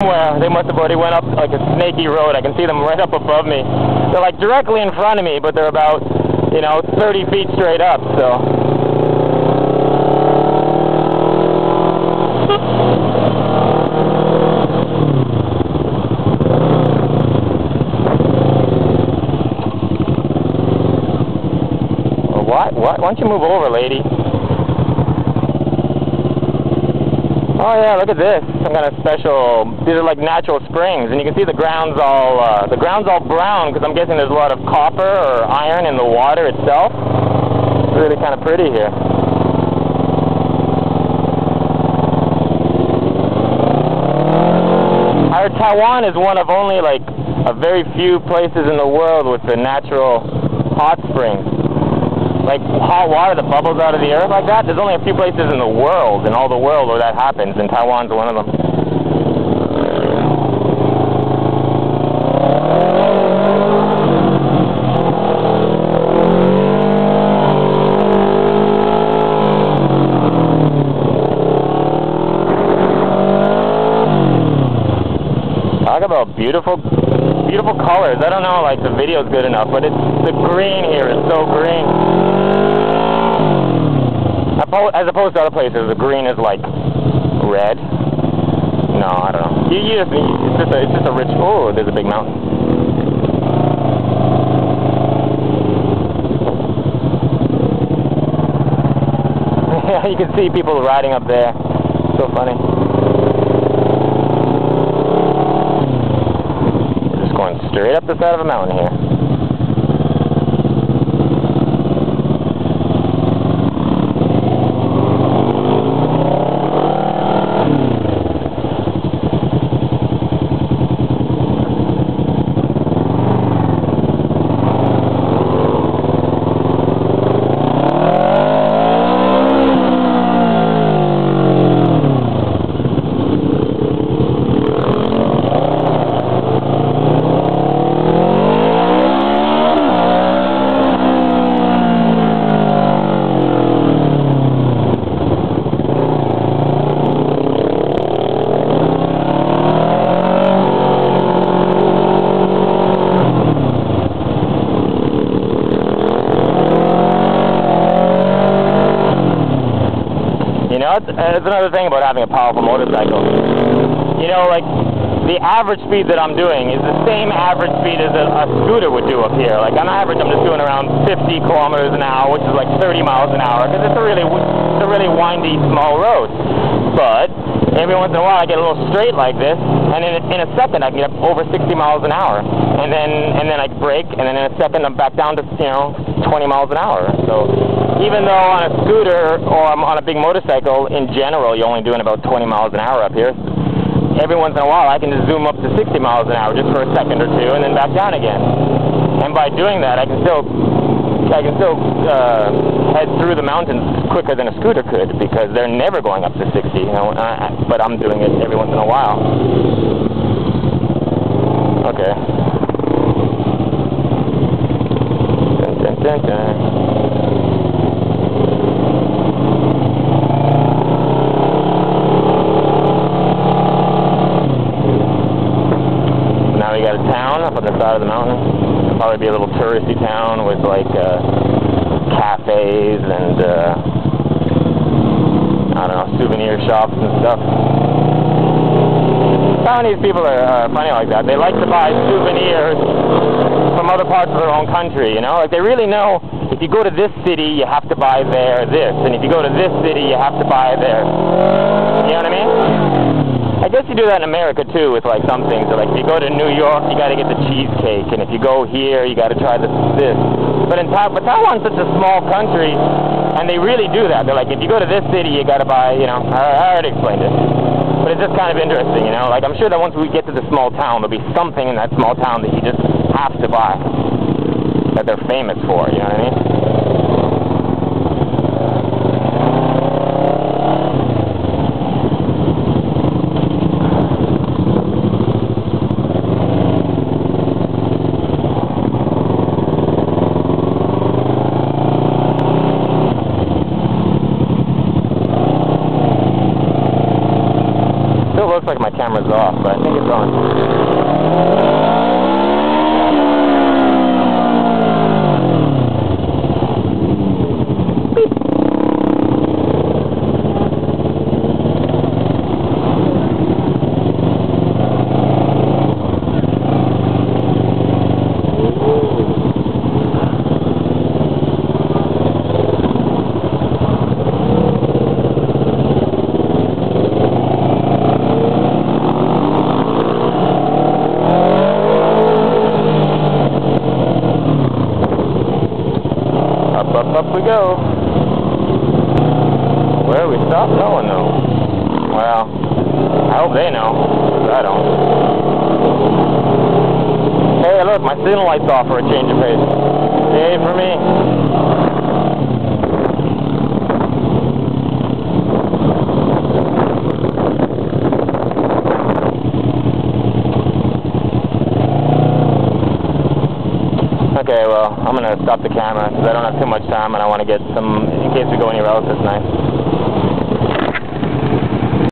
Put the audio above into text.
somewhere. They must have already went up like a snaky road. I can see them right up above me. They're like directly in front of me, but they're about, 30 feet straight up, so. What? Why don't you move over, lady? Oh yeah, look at this. Some kind of special. These are like natural springs, and you can see the ground's all brown because I'm guessing there's a lot of copper or iron in the water itself. It's really kind of pretty here. Taiwan is one of only like a very few places in the world with the natural hot springs. Like hot water that bubbles out of the earth like that. There's only a few places in the world, in all the world, where that happens, and Taiwan's one of them. Talk about beautiful colors. I don't know, like the video's good enough, but the green here is so green. As opposed to other places, the green is like red. No, I don't know. It's just a rich. Oh, there's a big mountain. Yeah, you can see people riding up there. So funny. We're just going straight up the side of a mountain here. That's another thing about having a powerful motorcycle. Like the average speed that I'm doing is the same average speed as a scooter would do up here. Like on average, I'm just doing around 50 kilometers an hour, which is like 30 miles an hour, because it's a really windy, small road. But every once in a while, I get a little straight like this, and in a second, I can get up over 60 miles an hour, and then I brake, and then in a second, I'm back down to 20 miles an hour. So even though on a scooter or on a big motorcycle, in general, you're only doing about 20 miles an hour up here, every once in a while I can just zoom up to 60 miles an hour just for a second or two and then back down again. And by doing that, I can still head through the mountains quicker than a scooter could, because they're never going up to 60, but I'm doing it every once in a while. Okay. Dun, dun, dun, dun. We got a town up on the side of the mountain. It'll probably be a little touristy town with like cafes and I don't know, souvenir shops and stuff. Taiwanese people are funny like that. They like to buy souvenirs from other parts of their own country, Like they really know, if you go to this city, you have to buy this, and if you go to this city, you have to buy there. You know what I mean? I guess you do that in America too, with like some things. Like if you go to New York, you got to get the cheesecake, and if you go here, you got to try this. But Taiwan's such a small country, and they really do that. They're like, if you go to this city, you got to buy. I already explained it, but it's just kind of interesting, Like I'm sure that once we get to the small town, there'll be something in that small town that you just have to buy, that they're famous for. You know what I mean? Looks like my camera's was off, but I think it's on. Up we go. Where do we stop? No one knows. Well, I hope they know, because I don't. Hey, look, my signal light's off for a change of pace. Yay for me. Okay, well, I'm going to stop the camera because I don't have too much time and I want to get some, in case we go anywhere else that's nice.